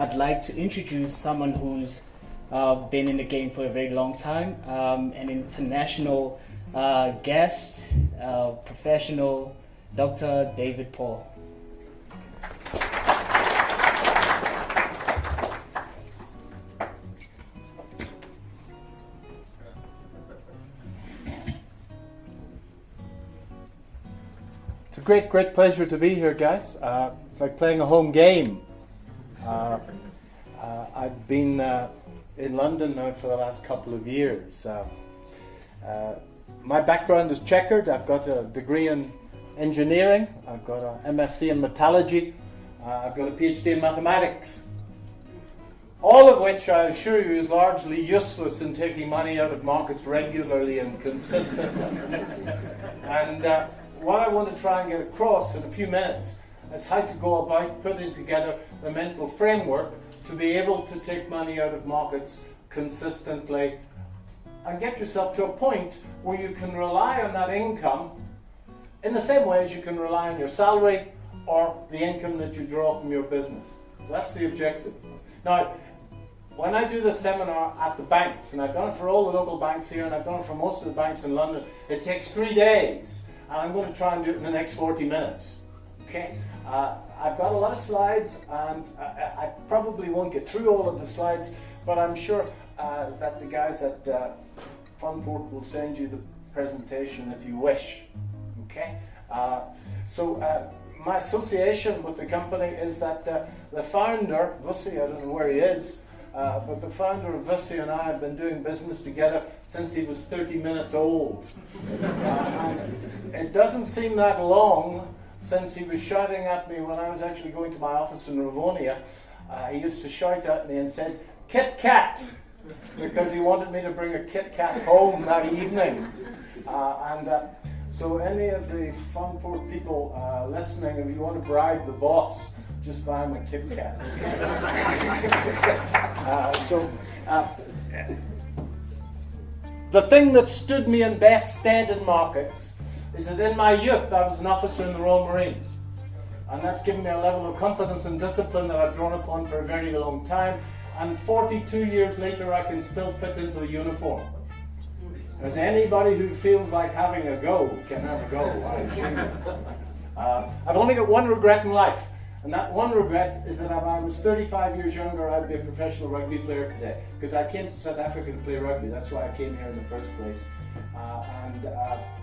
I'd like to introduce someone who's been in the game for a very long time, an international guest, professional, Dr. David Paul. It's a great pleasure to be here, guys. It's like playing a home game. I've been in London now for the last couple of years. My background is checkered. I've got a degree in engineering. I've got an MSc in metallurgy. I've got a PhD in mathematics. All of which, I assure you, is largely useless in taking money out of markets regularly and consistently. And what I want to try and get across in a few minutes is how to go about putting together the mental framework to be able to take money out of markets consistently and get yourself to a point where you can rely on that income in the same way as you can rely on your salary or the income that you draw from your business. So that's the objective. Now, when I do this seminar at the banks, and I've done it for all the local banks here, and I've done it for most of the banks in London, it takes 3 days. And I'm going to try and do it in the next 40 minutes. Okay? I've got a lot of slides, and I probably won't get through all of the slides, but I'm sure that the guys at Fundport will send you the presentation if you wish. Okay? So my association with the company is that the founder, Vussi, I don't know where he is, but the founder of Vussi and I have been doing business together since he was 30 minutes old. And it doesn't seem that long since he was shouting at me when I was actually going to my office in Ravonia. He used to shout at me and said, "Kit Kat," because he wanted me to bring a Kit Kat home that evening. So any of the Funport people listening, if you want to bribe the boss, just buy him a Kit Kat. The thing that stood me in best stead in markets is that in my youth I was an officer in the Royal Marines. And that's given me a level of confidence and discipline that I've drawn upon for a very long time. And 42 years later I can still fit into the uniform. As anybody who feels like having a go can have a go, I assure you. I've only got one regret in life. And that one regret is that if I was 35 years younger, I'd be a professional rugby player today. Because I came to South Africa to play rugby. That's why I came here in the first place. And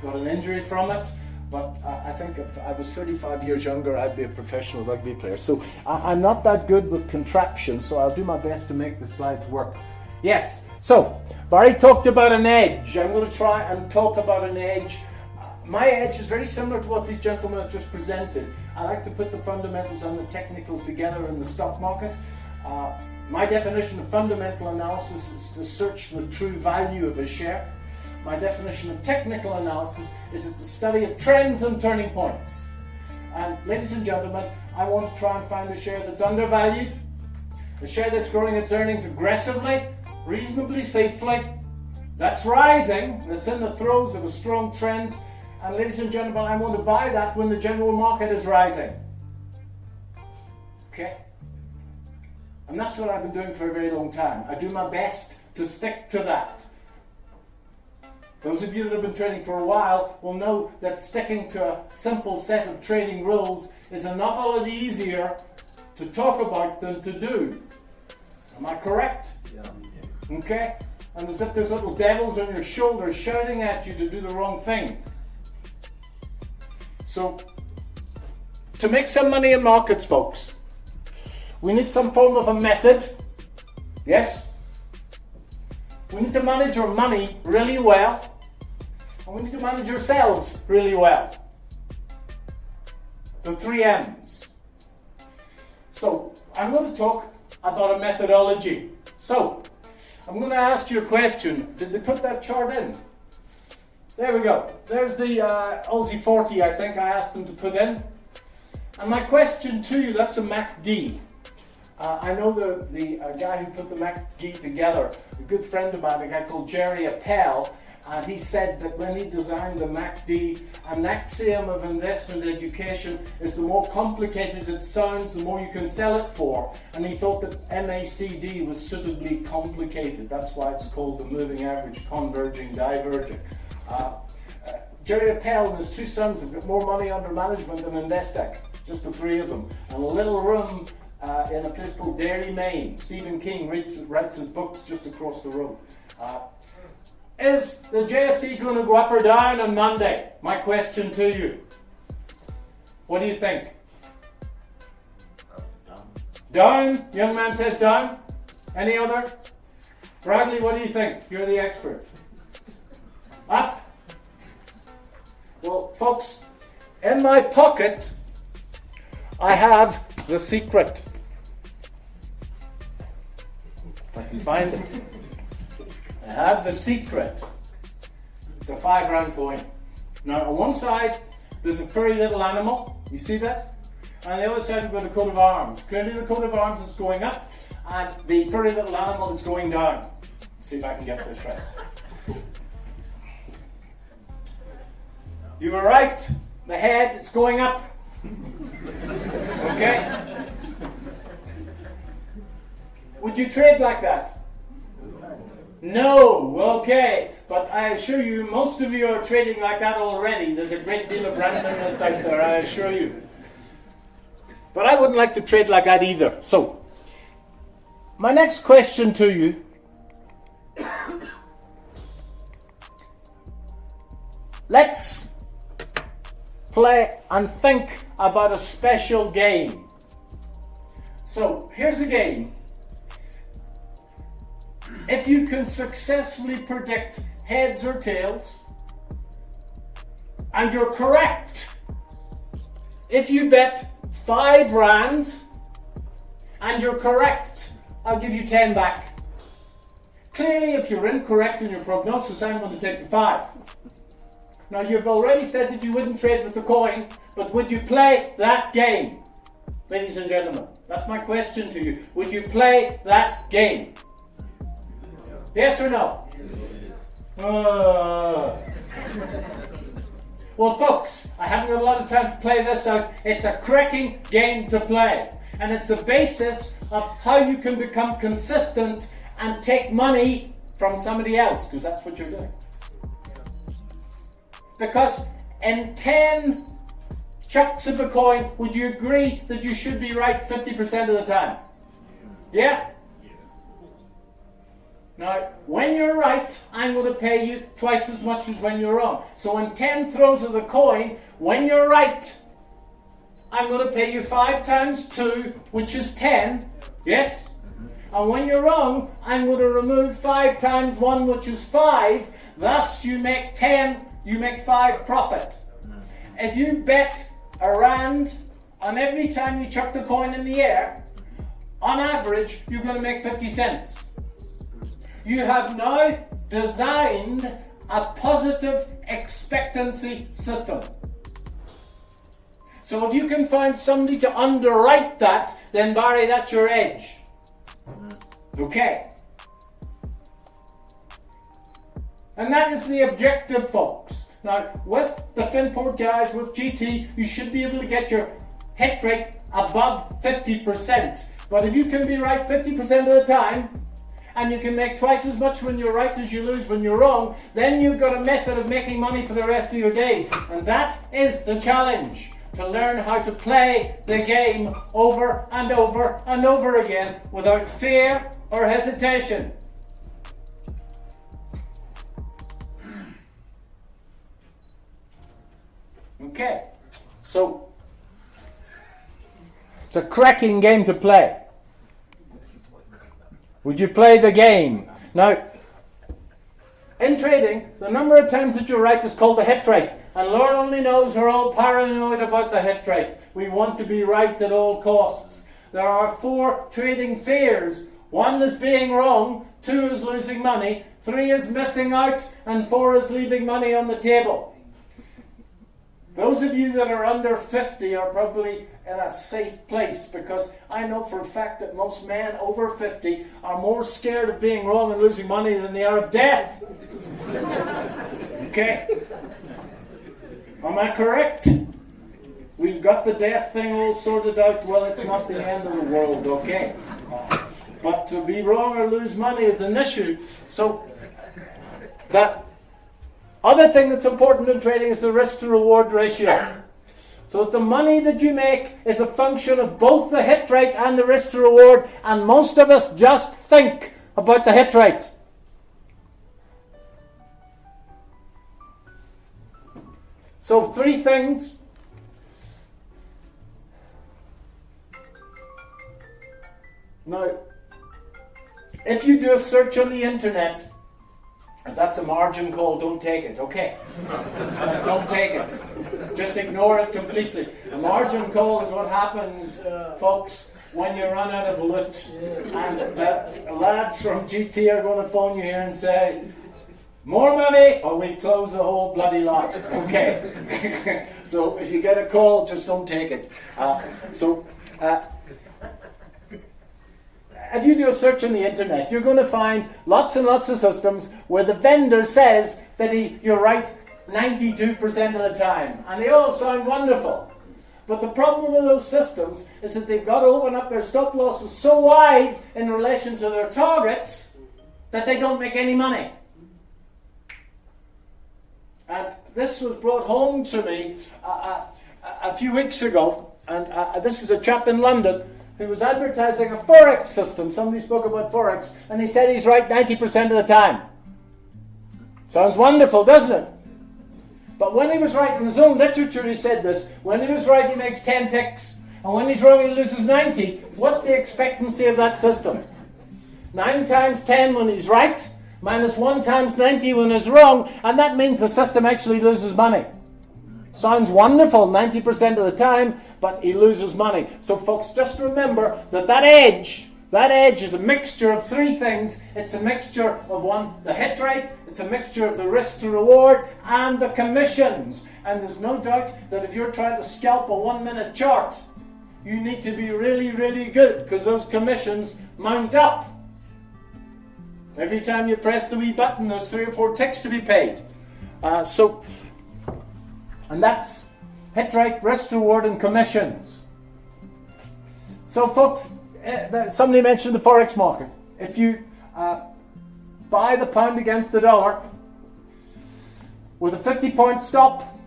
got an injury from it. But I think if I was 35 years younger, I'd be a professional rugby player. So I'm not that good with contraptions, so I'll do my best to make the slides work. Yes, so Barry talked about an edge. I'm going to try and talk about an edge. My edge is very similar to what these gentlemen have just presented. I like to put the fundamentals and the technicals together in the stock market. My definition of fundamental analysis is the search for the true value of a share. My definition of technical analysis is the study of trends and turning points. And ladies and gentlemen, I want to try and find a share that's undervalued, a share that's growing its earnings aggressively, reasonably safely, that's rising, that's in the throes of a strong trend. And ladies and gentlemen, I want to buy that when the general market is rising. Okay? And that's what I've been doing for a very long time. I do my best to stick to that. Those of you that have been trading for a while will know that sticking to a simple set of trading rules is an awful lot easier to talk about than to do. Am I correct? Yeah. Okay? And as if there's little devils on your shoulders shouting at you to do the wrong thing. So, to make some money in markets, folks, we need some form of a method. Yes? We need to manage our money really well. And we need to manage ourselves really well. The 3 M's. So, I'm going to talk about a methodology. So, I'm going to ask you a question. Did they put that chart in? There we go. There's the Aussie 40 I think I asked them to put in. And my question to you, that's a MACD. I know the guy who put the MACD together, a good friend of mine, a guy called Jerry Appel, And he said that when he designed the MACD, an axiom of investment education is the more complicated it sounds, the more you can sell it for. And he thought that MACD was suitably complicated. That's why it's called the moving average, converging, diverging. Jerry Appel and his two sons have got more money under management than Investec, just the three of them. And a little room in a place called Derry, Maine. Stephen King writes his books just across the road. Is the JSE going to go up or down on Monday? My question to you. What do you think? Down? Young man says down. Any other? Bradley, what do you think? You're the expert. Up? Well, folks, in my pocket, I have the secret. If I can find it. I have the secret. It's a 5 rand coin. Now, on one side, there's a furry little animal. You see that? And on the other side, we've got a coat of arms. Clearly, the coat of arms is going up, and the furry little animal is going down. Let's see if I can get this right. You were right. The head, it's going up. Okay? Would you trade like that? No. Okay. But I assure you, most of you are trading like that already. There's a great deal of randomness out there, I assure you. But I wouldn't like to trade like that either. So, my next question to you. Let's play and think about a special game. So, here's the game. If you can successfully predict heads or tails, and you're correct, if you bet 5 rand and you're correct, I'll give you 10 back. Clearly, if you're incorrect in your prognosis, I'm going to take the 5. Now, you've already said that you wouldn't trade with the coin, but would you play that game? Ladies and gentlemen, that's my question to you. Would you play that game? Yes or no? Well, folks, I haven't got a lot of time to play this out. It's a cracking game to play. And it's the basis of how you can become consistent and take money from somebody else, because that's what you're doing. Because in 10 chucks of a coin, would you agree that you should be right 50% of the time? Yeah? Now, when you're right, I'm going to pay you twice as much as when you're wrong. So in 10 throws of the coin, when you're right, I'm going to pay you 5 times 2, which is 10. Yes? And when you're wrong, I'm going to remove 5 times 1, which is 5. Thus, you make 10, you make 5 profit. If you bet a rand on every time you chuck the coin in the air, on average, you're going to make 50 cents. You have now designed a positive expectancy system. So if you can find somebody to underwrite that, then Barry, that's your edge. Okay. And that is the objective, folks. Now, with the Finport guys, with GT, you should be able to get your hit rate above 50%. But if you can be right 50% of the time, and you can make twice as much when you're right as you lose when you're wrong, then you've got a method of making money for the rest of your days. And that is the challenge, to learn how to play the game over and over and over again without fear or hesitation. Okay, so it's a cracking game to play. Would you play the game? Now, in trading, the number of times that you're right is called the hit rate. And Lord only knows we're all paranoid about the hit rate. We want to be right at all costs. There are 4 trading fears. 1 is being wrong, 2 is losing money, 3 is missing out, and 4 is leaving money on the table. Those of you that are under 50 are probably in a safe place, because I know for a fact that most men over 50 are more scared of being wrong and losing money than they are of death. Okay? Am I correct? We've got the death thing all sorted out. Well, it's not the end of the world, okay? But to be wrong or lose money is an issue. So, that other thing that's important in trading is the risk to reward ratio. So the money that you make is a function of both the hit rate and the risk to reward, and most of us just think about the hit rate. So 3 things. Now, if you do a search on the internet, that's a margin call, don't take it, okay? Just don't take it. Just ignore it completely. A margin call is what happens, folks, when you run out of loot. And lads from GT are going to phone you here and say, more money, or we close the whole bloody lot, okay? So if you get a call, just don't take it. If you do a search on the internet, you're going to find lots and lots of systems where the vendor says that you're right 92% of the time. And they all sound wonderful. But the problem with those systems is that they've got to open up their stop losses so wide in relation to their targets that they don't make any money. And this was brought home to me a few weeks ago. And this is a chap in London who was advertising a Forex system. Somebody spoke about Forex, and he said he's right 90% of the time. Sounds wonderful, doesn't it? But when he was right, in his own literature he said this, when he was right he makes 10 ticks, and when he's wrong he loses 90. What's the expectancy of that system? 9 times 10 when he's right, minus 1 times 90 when he's wrong, and that means the system actually loses money. Sounds wonderful 90% of the time, but he loses money. So folks, just remember that edge is a mixture of 3 things. It's a mixture of 1, the hit rate, it's a mixture of the risk to reward, and the commissions. And there's no doubt that if you're trying to scalp a 1-minute chart, you need to be really, really good, because those commissions mount up. Every time you press the wee button, there's 3 or 4 ticks to be paid. And that's hit rate, risk reward, and commissions. So folks, somebody mentioned the Forex market. If you buy the pound against the dollar with a 50-point stop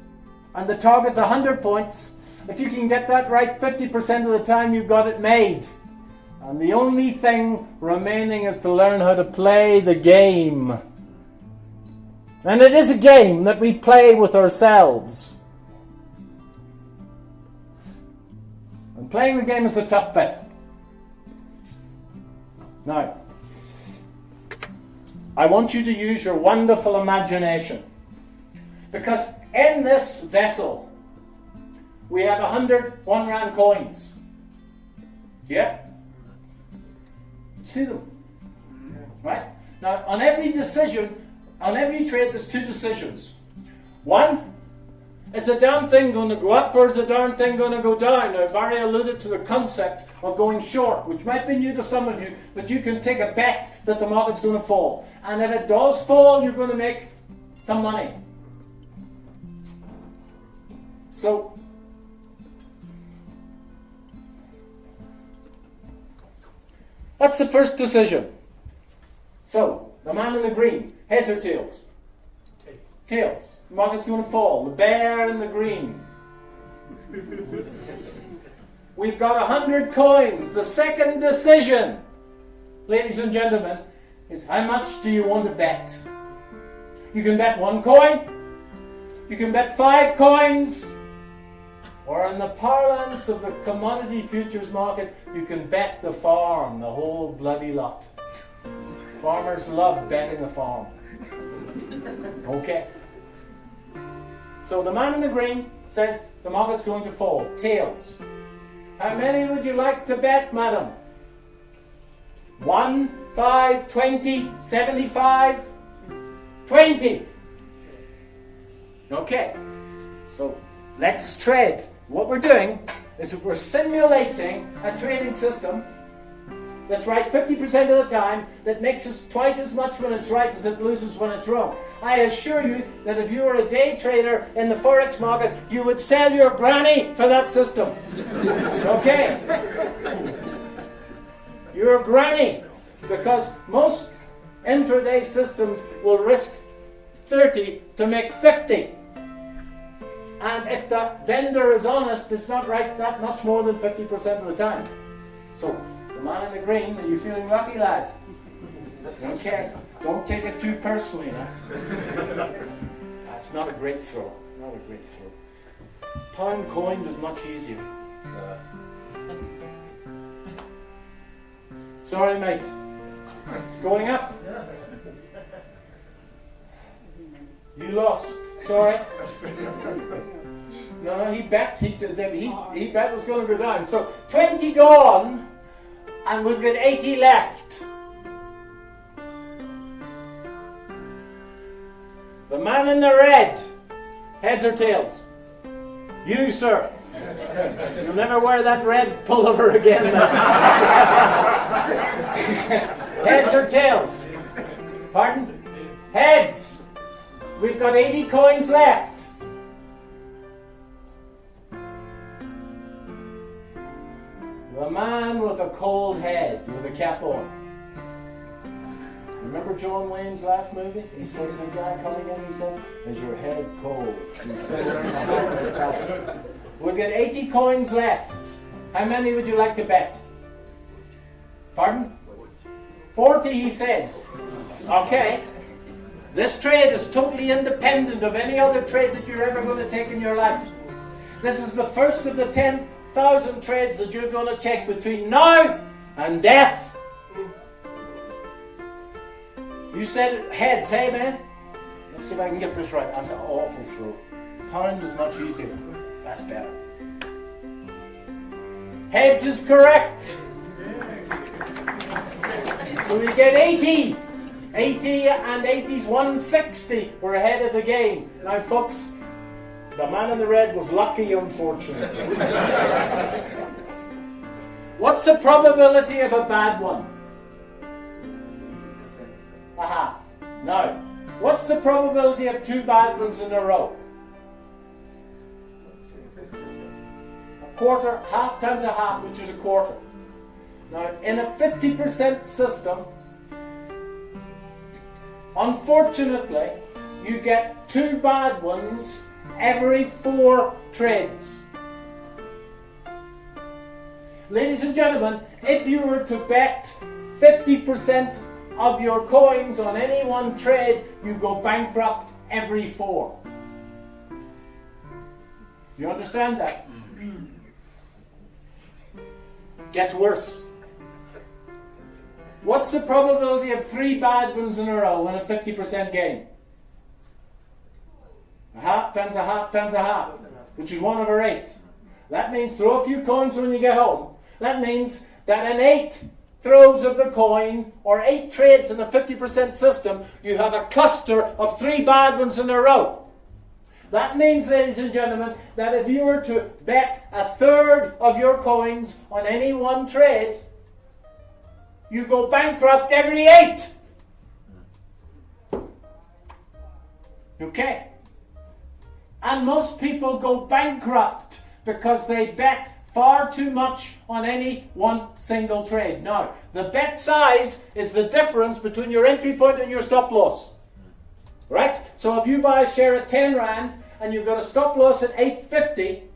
and the target's 100 points, if you can get that right 50% of the time, you've got it made. And the only thing remaining is to learn how to play the game. And it is a game that we play with ourselves. And playing the game is the tough bit. Now, I want you to use your wonderful imagination. Because in this vessel, we have 100 1-rand coins. Yeah? See them? Right? Now, on every decision, on every trade, there's 2 decisions. One, is the damn thing going to go up or is the darn thing going to go down? Now, Barry alluded to the concept of going short, which might be new to some of you, but you can take a bet that the market's going to fall. And if it does fall, you're going to make some money. So, that's the first decision. So, the man in the green, heads or tails? Tails. The market's going to fall. The bear in the green. We've got 100 coins. The second decision, ladies and gentlemen, is how much do you want to bet? You can bet 1 coin. You can bet 5 coins. Or in the parlance of the commodity futures market, you can bet the farm, the whole bloody lot. Farmers love betting the farm. Okay. So the man in the green says the market's going to fall. Tails. How many would you like to bet, madam? 1, 5, 20, 75, 20. Okay. So let's trade. What we're doing is that we're simulating a trading system that's right 50% of the time, that makes us twice as much when it's right as it loses when it's wrong. I assure you that if you were a day trader in the Forex market, you would sell your granny for that system. Okay? Your granny. Because most intraday systems will risk 30 to make 50. And if the vendor is honest, it's not right that much more than 50% of the time. So, the man in the green, are you feeling lucky, lad? Okay, don't take it too personally now. That's not a great throw. Not a great throw. Pound coined is much easier. Sorry, mate. It's going up. You lost. Sorry. No, he bet. He bet it was going to go down. So 20 gone, and we've got 80 left. The man in the red. Heads or tails? You, sir. You'll never wear that red pullover again. Heads or tails? Pardon? Heads. We've got 80 coins left. The man with a cold head, with a cap on. Remember John Wayne's last movie? He says a guy coming in, he said, "Is your head cold?" He said, we've got 80 coins left. How many would you like to bet? Pardon? 40, he says. Okay. This trade is totally independent of any other trade that you're ever going to take in your life. This is the first of the 10,000 trades that you're going to take between now and death. You said heads, hey man? Let's see if I can get this right. That's an awful throw. Pound is much easier. That's better. Heads is correct. So we get 80. 80 and 80's 160. We're ahead of the game. Now folks, the man in the red was lucky, unfortunately. What's the probability of a bad one? A half. Now, what's the probability of two bad ones in a row? A quarter, half times a half, which is a quarter. Now, in a 50% system, unfortunately, you get two bad ones every 4 trades. Ladies and gentlemen, if you were to bet 50% of your coins on any one trade, you go bankrupt every 4. Do you understand that? Gets worse. What's the probability of 3 bad ones in a row in a 50% game? A half times a half times a half, which is 1/8. That means throw a few coins when you get home. That means that in 8 throws of the coin, or 8 trades in a 50% system, you have a cluster of 3 bad ones in a row. That means, ladies and gentlemen, that if you were to bet 1/3 of your coins on any one trade, you go bankrupt every 8. Okay? And most people go bankrupt because they bet far too much on any one single trade. Now, the bet size is the difference between your entry point and your stop loss. Right? So if you buy a share at 10 Rand and you've got a stop loss at 8.50,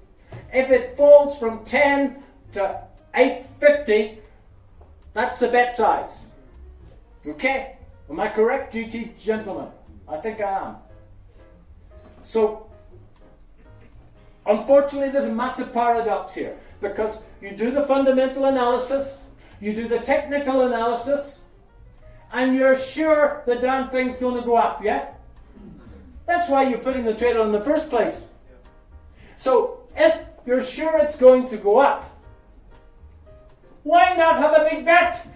if it falls from 10 to 8.50, that's the bet size. Okay? Am I correct, GT gentlemen? I think I am. So, unfortunately, there's a massive paradox here, because you do the fundamental analysis, you do the technical analysis, and you're sure the damn thing's going to go up, yeah? That's why you're putting the trade on in the first place. So, if you're sure it's going to go up, why not have a big bet?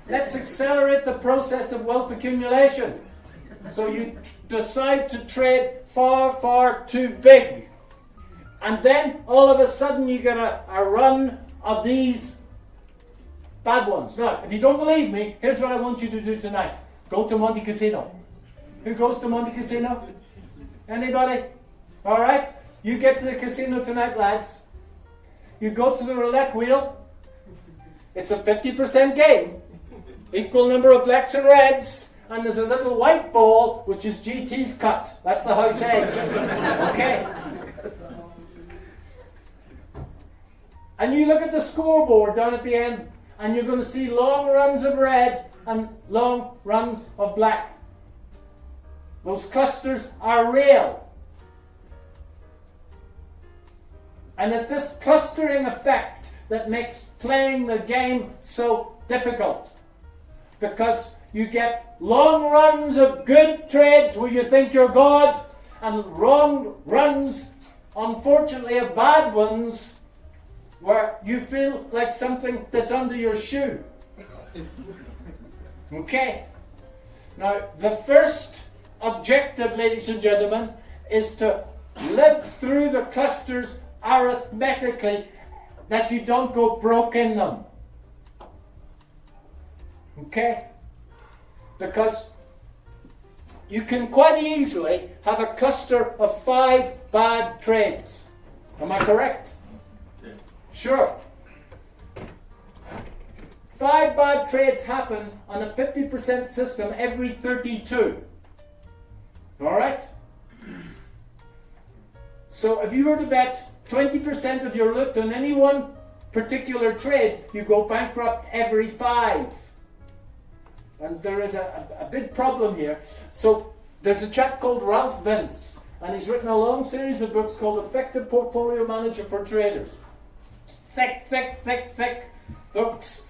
Let's accelerate the process of wealth accumulation. So you decide to trade far, far too big. And then all of a sudden you get a run of these bad ones. Now, if you don't believe me, here's what I want you to do tonight. Go to Monte Casino. Who goes to Monte Casino? Anybody? All right. You get to the casino tonight, lads. You go to the roulette wheel. It's a 50% game. Equal number of blacks and reds. And there's a little white ball, which is GT's cut. That's the house edge. Okay. And you look at the scoreboard down at the end, and you're going to see long runs of red and long runs of black. Those clusters are real. And it's this clustering effect that makes playing the game so difficult. Because you get long runs of good trades where you think you're God, and long runs, unfortunately, of bad ones where you feel like something that's under your shoe. Okay. Now, the first objective, ladies and gentlemen, is to live through the clusters arithmetically, that you don't go broke in them. Okay? Because you can quite easily have a cluster of 5 bad trades. Am I correct? Yeah. Sure. 5 bad trades happen on a 50% system every 32. Alright? So if you were to bet 20% of your loot on any one particular trade, you go bankrupt every 5. And there is a big problem here. So there's a chap called Ralph Vince, and he's written a long series of books called Effective Portfolio Manager for Traders. Thick books.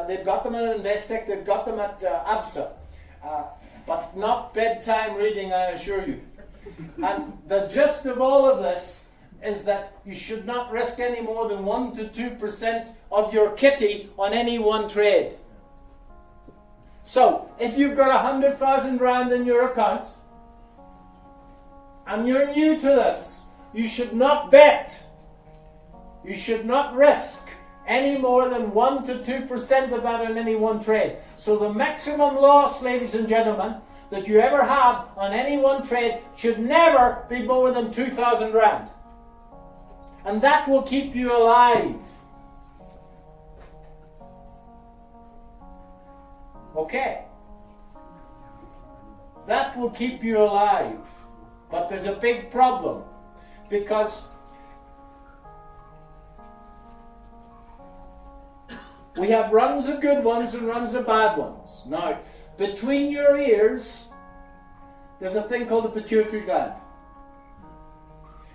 They've got them at Investec, they've got them at ABSA. But not bedtime reading, I assure you. And the gist of all of this is that you should not risk any more than 1 to 2% of your kitty on any one trade. So, if you've got 100,000 rand in your account, and you're new to this, you should not bet. You should not risk any more than 1 to 2% of that in any one trade. So the maximum loss, ladies and gentlemen, that you ever have on any one trade should never be more than 2,000 rand. And that will keep you alive. Okay. That will keep you alive. But there's a big problem. Because we have runs of good ones and runs of bad ones. Now, between your ears, there's a thing called the pituitary gland.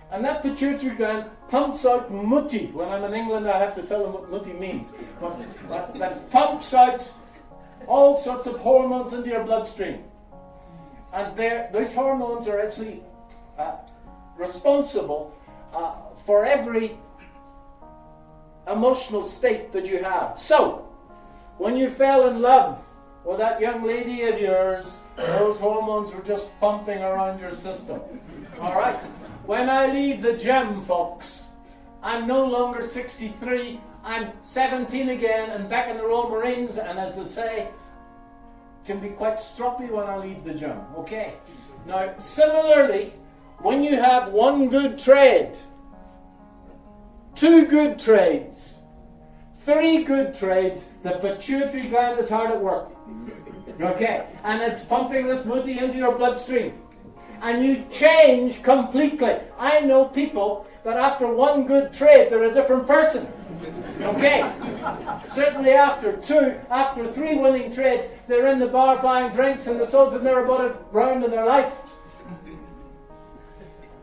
And that pituitary gland pumps out mutti. When I'm in England, I have to tell them what mutti means. But that pumps out all sorts of hormones into your bloodstream. And those hormones are actually responsible for every emotional state that you have. So, when you fell in love with that young lady of yours, those hormones were just pumping around your system. Alright? When I leave the gym, folks, I'm no longer 63, I'm 17 again and back in the Royal Marines, and as I say, can be quite stroppy when I leave the gym. Okay? Now, similarly, when you have one good trade, 2 good trades, 3 good trades, the pituitary gland is hard at work. Okay? And it's pumping this mutti into your bloodstream. And you change completely. I know people that after one good trade, they're a different person. Okay? Certainly after 2, after 3 winning trades, they're in the bar buying drinks and the souls have never bought a round in their life.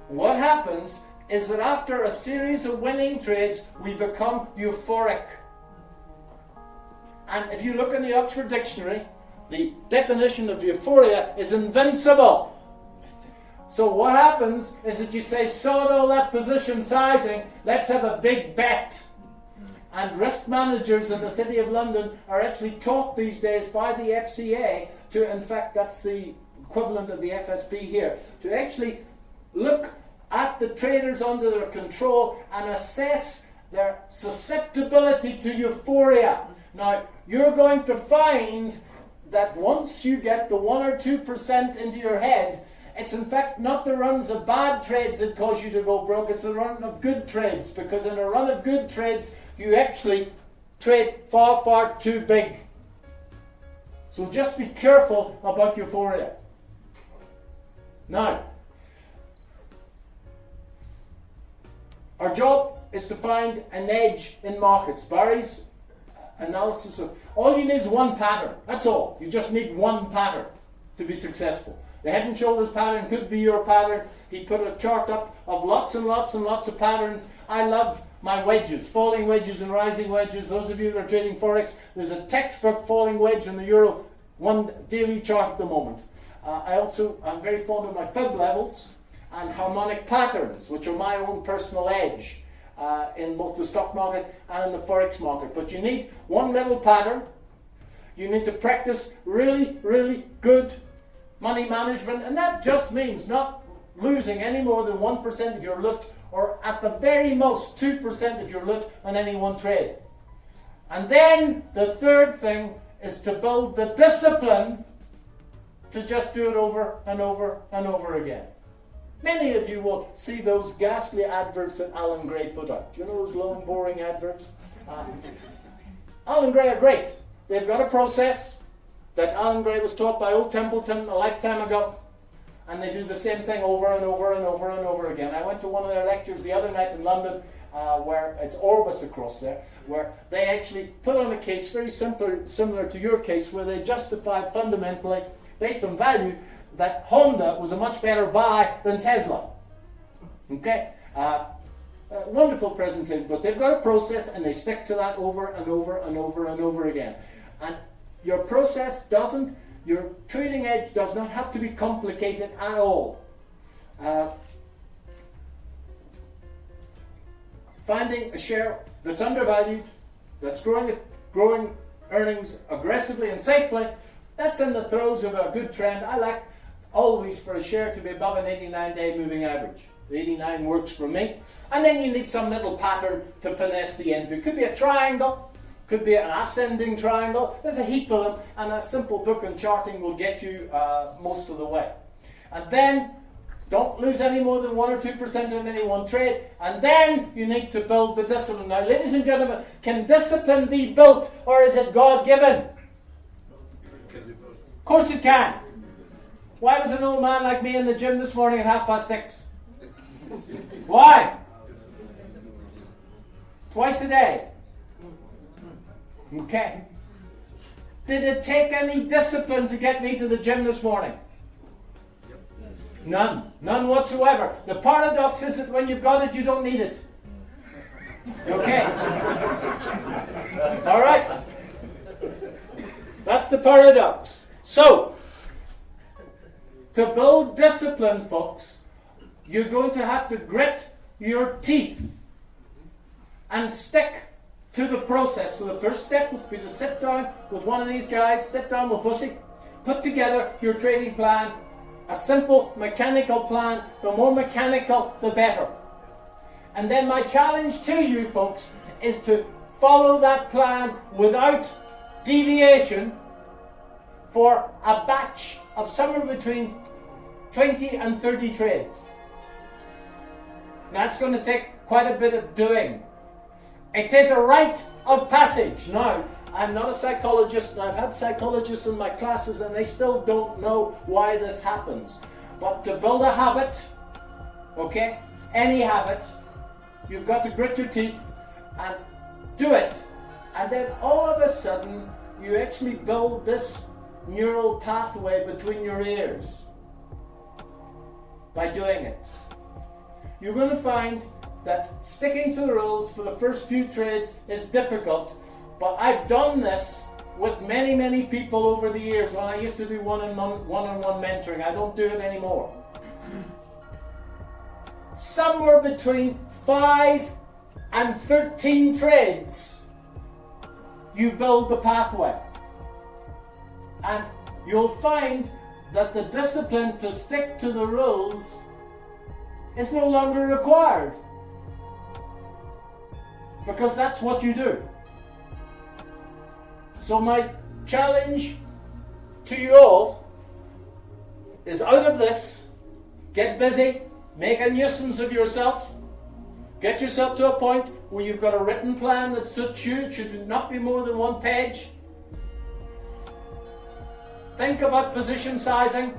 What happens is that after a series of winning trades, we become euphoric. And if you look in the Oxford Dictionary, the definition of euphoria is invincible. So what happens is that you say, sod all that position sizing, let's have a big bet. And risk managers in the City of London are actually taught these days by the FCA to, in fact, that's the equivalent of the FSB here, to actually look at the traders under their control and assess their susceptibility to euphoria. Now, you're going to find that once you get the 1 or 2% into your head, it's in fact not the runs of bad trades that cause you to go broke, it's the run of good trades, because in a run of good trades, you actually trade far, far too big. So just be careful about euphoria. Now, our job is to find an edge in markets. Barry's analysis of all you need is one pattern. That's all. You just need one pattern to be successful. The head and shoulders pattern could be your pattern. He put a chart up of lots and lots and lots of patterns. I love my wedges, falling wedges and rising wedges. Those of you that are trading Forex, there's a textbook falling wedge in the Euro 1 daily chart at the moment. I'm very fond of my fib levels and harmonic patterns, which are my own personal edge in both the stock market and in the Forex market. But you need one little pattern. You need to practice really, really good money management, and that just means not losing any more than 1% of your loot, or at the very most 2% of your loot on any one trade. And then the third thing is to build the discipline to just do it over and over and over again. Many of you will see those ghastly adverts that Alan Gray put out. Do you know those long, boring adverts? Alan Gray are great. They've got a process that Alan Gray was taught by old Templeton a lifetime ago, and they do the same thing over and over and over and over again. I went to one of their lectures the other night in London, where it's Orbis across there, where they actually put on a case very similar to your case, where they justified fundamentally, based on value, that Honda was a much better buy than Tesla. Okay? Wonderful presentation, but they've got a process and they stick to that over and over and over and over again. And your process your trading edge does not have to be complicated at all. Finding a share that's undervalued, that's growing earnings aggressively and safely, that's in the throes of a good trend. I like always for a share to be above an 89-day moving average. The 89 works for me. And then you need some little pattern to finesse the entry. It could be a triangle, could be an ascending triangle. There's a heap of them, and a simple book on charting will get you most of the way. And then don't lose any more than 1 or 2% in any one trade. And then you need to build the discipline. Now, ladies and gentlemen, can discipline be built, or is it God-given? Of course it can. Why was an old man like me in the gym this morning at 6:30? Why? Twice a day. Okay. Did it take any discipline to get me to the gym this morning? None. None whatsoever. The paradox is that when you've got it, you don't need it. Okay. All right. That's the paradox. So, to build discipline, folks, you're going to have to grit your teeth and stick to the process. So the first step would be to sit down with one of these guys, sit down with Hussey, put together your trading plan, a simple mechanical plan. The more mechanical, the better. And then my challenge to you, folks, is to follow that plan without deviation for a batch of somewhere between 20 and 30 trades. That's going to take quite a bit of doing. It is a rite of passage. Now, I'm not a psychologist, and I've had psychologists in my classes, and they still don't know why this happens. But to build a habit, okay, any habit, you've got to grit your teeth and do it. And then all of a sudden, you actually build this neural pathway between your ears by doing it. You're going to find that sticking to the rules for the first few trades is difficult, but I've done this with many, many people over the years when I used to do one-on-one mentoring. I don't do it anymore. Somewhere between 5 and 13 trades, you build the pathway. And you'll find that the discipline to stick to the rules is no longer required. Because that's what you do. So my challenge to you all is, out of this, get busy, make a nuisance of yourself, get yourself to a point where you've got a written plan that suits you. It should not be more than 1 page. Think about position sizing.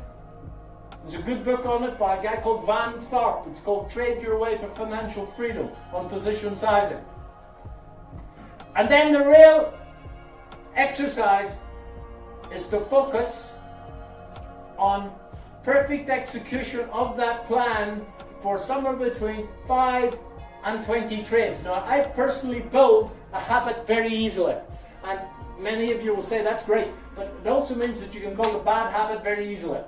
There's a good book on it by a guy called Van Tharp. It's called Trade Your Way to Financial Freedom, on position sizing. And then the real exercise is to focus on perfect execution of that plan for somewhere between 5 and 20 trades. Now, I personally build a habit very easily, and many of you will say that's great, but it also means that you can build a bad habit very easily.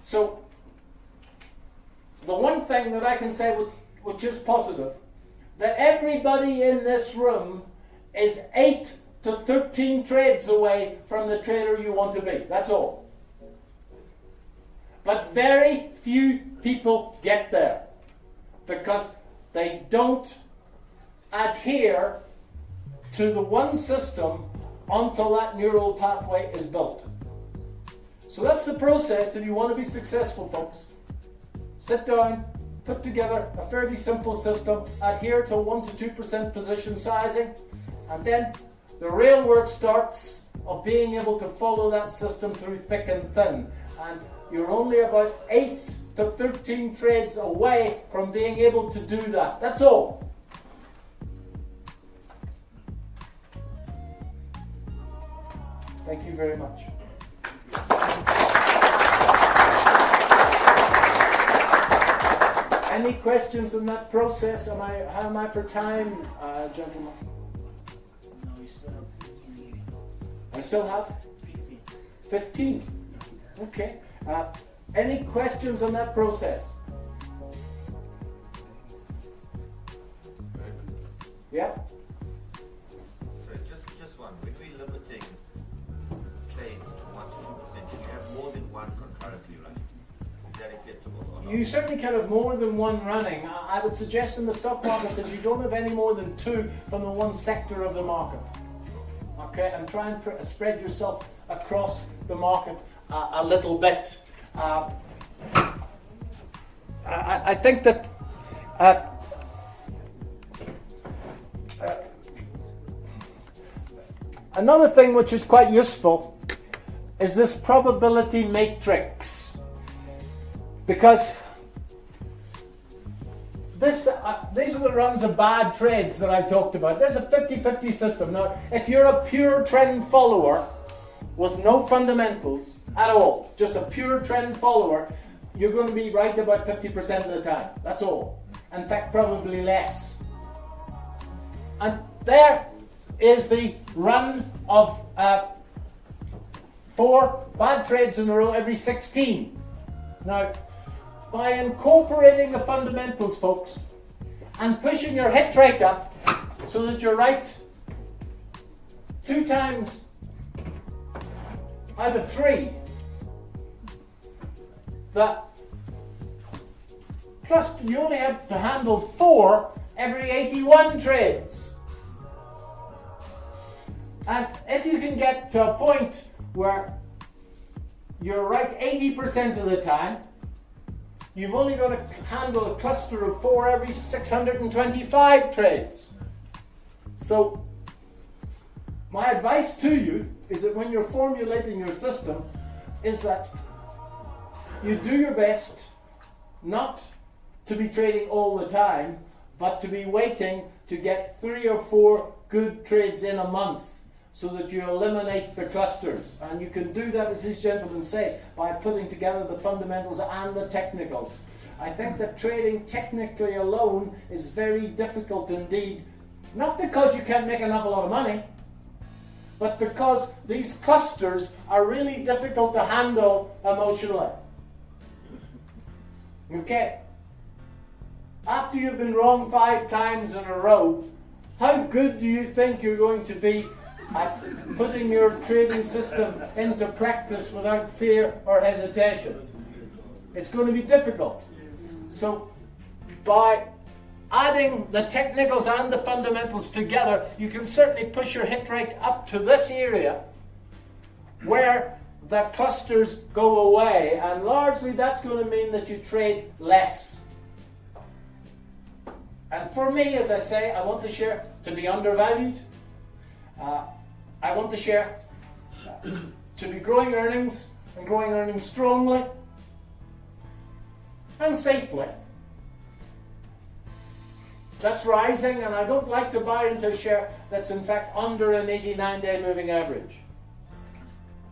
So, the one thing that I can say which is positive, that everybody in this room is 8 to 13 trades away from the trader you want to be. That's all. But very few people get there because they don't adhere to the one system until that neural pathway is built. So that's the process if you want to be successful, folks. Sit down, put together a fairly simple system, adhere to 1 to 2% position sizing, and then the real work starts of being able to follow that system through thick and thin. And you're only about 8 to 13 trades away from being able to do that. That's all. Thank you very much. Any questions on that process? How am I for time, gentlemen? No, you still have 15 minutes. I still have 15. Okay. Any questions on that process? Yeah? Sorry, just one. When we're limiting trades to 1 to 2%, should you have more than one concurrently running? Is that acceptable or not? You certainly can have more than one running. I would suggest in the stock market that you don't have any more than 2 from the one sector of the market. Okay, and try and spread yourself across the market a little bit. I think that another thing which is quite useful is this probability matrix, because these are the runs of bad trades that I talked about. There's a 50-50 system. Now, if you're a pure trend follower with no fundamentals at all, just a pure trend follower, you're going to be right about 50% of the time. That's all. In fact, probably less. And there is the run of 4 bad trades in a row every 16. Now, by incorporating the fundamentals, folks, and pushing your hit rate up so that you're right 2 times out of 3, the cluster, you only have to handle 4 every 81 trades. And if you can get to a point where you're right 80% of the time, you've only got to handle a cluster of 4 every 625 trades. So, my advice to you is that when you're formulating your system, is that you do your best not to be trading all the time, but to be waiting to get 3 or 4 good trades in a month, so that you eliminate the clusters. And you can do that, as these gentlemen say, by putting together the fundamentals and the technicals. I think that trading technically alone is very difficult indeed, not because you can't make an awful lot of money, but because these clusters are really difficult to handle emotionally. Okay? After you've been wrong 5 times in a row, how good do you think you're going to be at putting your trading system into practice without fear or hesitation? It's going to be difficult. So by adding the technicals and the fundamentals together, you can certainly push your hit rate up to this area where the clusters go away, and largely that's going to mean that you trade less. And for me, as I say, I want the share to be undervalued. I want the share to be growing earnings, and growing earnings strongly and safely. That's rising, and I don't like to buy into a share that's in fact under an 89-day moving average.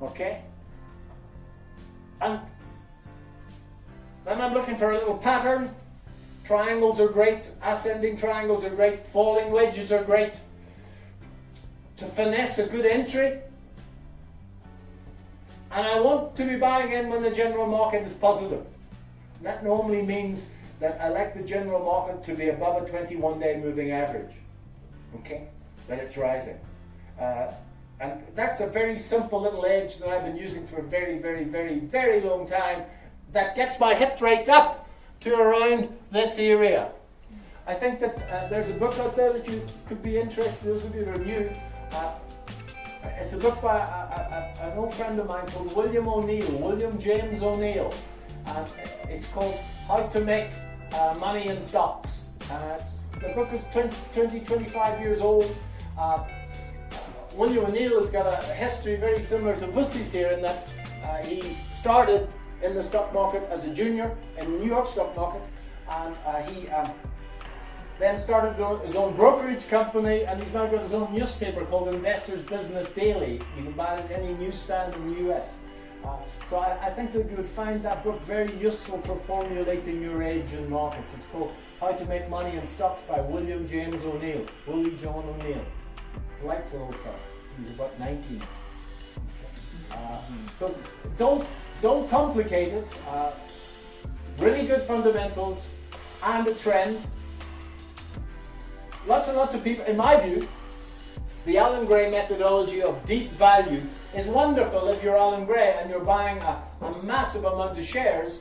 Okay? And then I'm looking for a little pattern. Triangles are great, ascending triangles are great, falling wedges are great. To finesse a good entry. And I want to be buying in when the general market is positive. And that normally means that I like the general market to be above a 21-day moving average. Okay? That it's rising. And that's a very simple little edge that I've been using for a very, very, very, very long time that gets my hit rate up to around this area. I think that there's a book out there that you could be interested, those of you who are new. It's a book by an old friend of mine called William James O'Neill. It's called How to Make Money in Stocks. The book is 25 years old. William O'Neill has got a history very similar to Vussi's here in that he started in the stock market as a junior in the New York stock market, and he then started his own brokerage company, and he's now got his own newspaper called Investors Business Daily. You can buy it at any newsstand in the US. So I think that you would find that book very useful for formulating your edge in markets. It's called How to Make Money in Stocks by William James O'Neill. Willie John O'Neill. Delightful old fellow. He's about 19. So don't complicate it. Really good fundamentals and a trend. Lots and lots of people, in my view, the Alan Gray methodology of deep value is wonderful if you're Alan Gray and you're buying a massive amount of shares.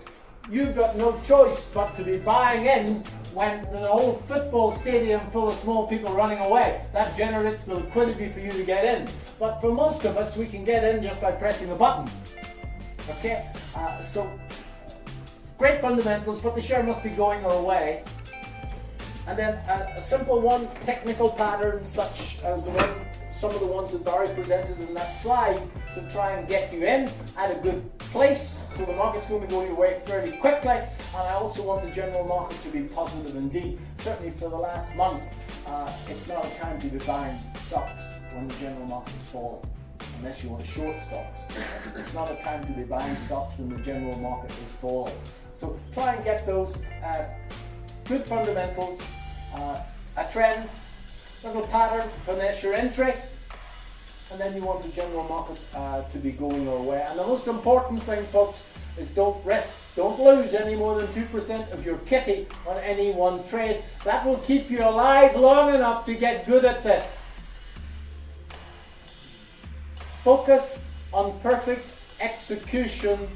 You've got no choice but to be buying in when there's a whole football stadium full of small people running away. That generates the liquidity for you to get in. But for most of us, we can get in just by pressing the button. Okay? So, great fundamentals, but the share must be going our way. And then a simple one, technical pattern such as some of the ones that Barry presented in that slide to try and get you in at a good place. So the market's going to go your way fairly quickly. And I also want the general market to be positive indeed. Certainly for the last month, it's not a time to be buying stocks when the general market is falling. Unless you want to short stocks. It's not a time to be buying stocks when the general market is falling. So try and get those good fundamentals, a trend, a little pattern to finesse your entry, and then you want the general market to be going our way. And the most important thing, folks, is don't lose any more than 2% of your kitty on any one trade. That will keep you alive long enough to get good at this. Focus on perfect execution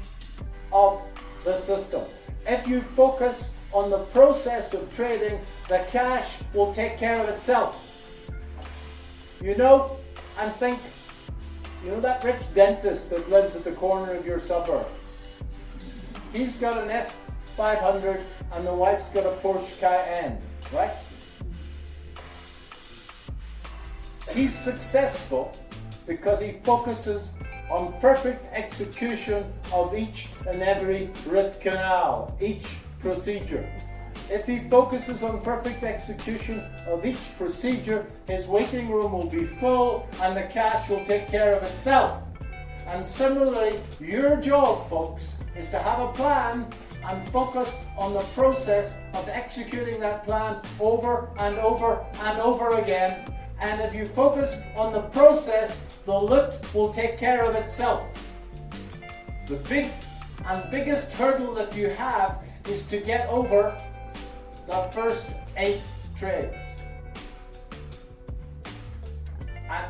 of the system. If you focus on the process of trading, the cash will take care of itself. You know that rich dentist that lives at the corner of your suburb? He's got an S500 and the wife's got a Porsche Cayenne, right? He's successful because he focuses on perfect execution of each and every root canal, each procedure. If he focuses on perfect execution of each procedure, his waiting room will be full and the cash will take care of itself. And similarly, your job, folks, is to have a plan and focus on the process of executing that plan over and over and over again. And if you focus on the process, the loot will take care of itself. The biggest hurdle that you have is to get over the first 8 trades. And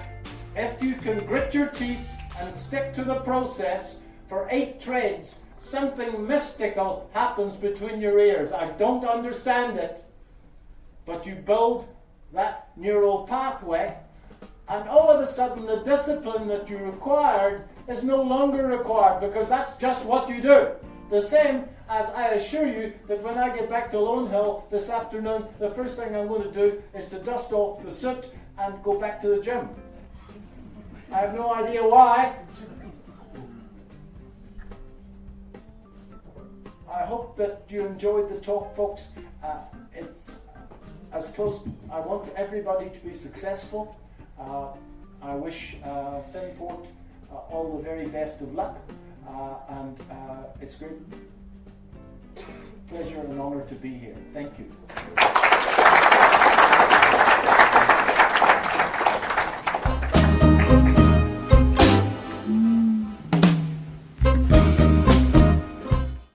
if you can grit your teeth and stick to the process for 8 trades something mystical happens between your ears. I don't understand it, but you build that neural pathway, and all of a sudden the discipline that you required is no longer required, because that's just what you do. The same as I assure you that when I get back to Lone Hill this afternoon, the first thing I'm going to do is to dust off the soot and go back to the gym. I have no idea why. I hope that you enjoyed the talk, folks. It's as close. I want everybody to be successful. I wish Finport all the very best of luck, and it's a great pleasure and honour to be here. Thank you.